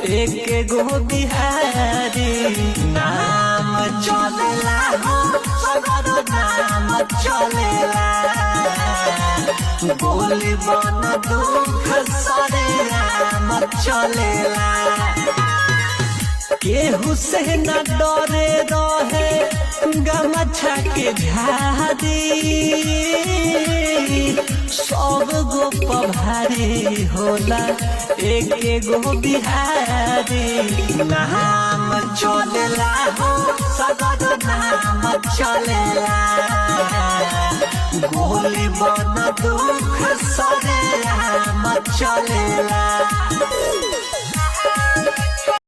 एक गो बिहारी नाम चलेला हो सगरो नाम चलेला बोली बन दुख सरे राम चलेला केहू से न डरे रहे गमछा के झाड़ी सब गो पभारी होला एक गो बिहारी नाम चलेला हो सगरो नाम चलेला गोली बन दुख सरे राम चलेला।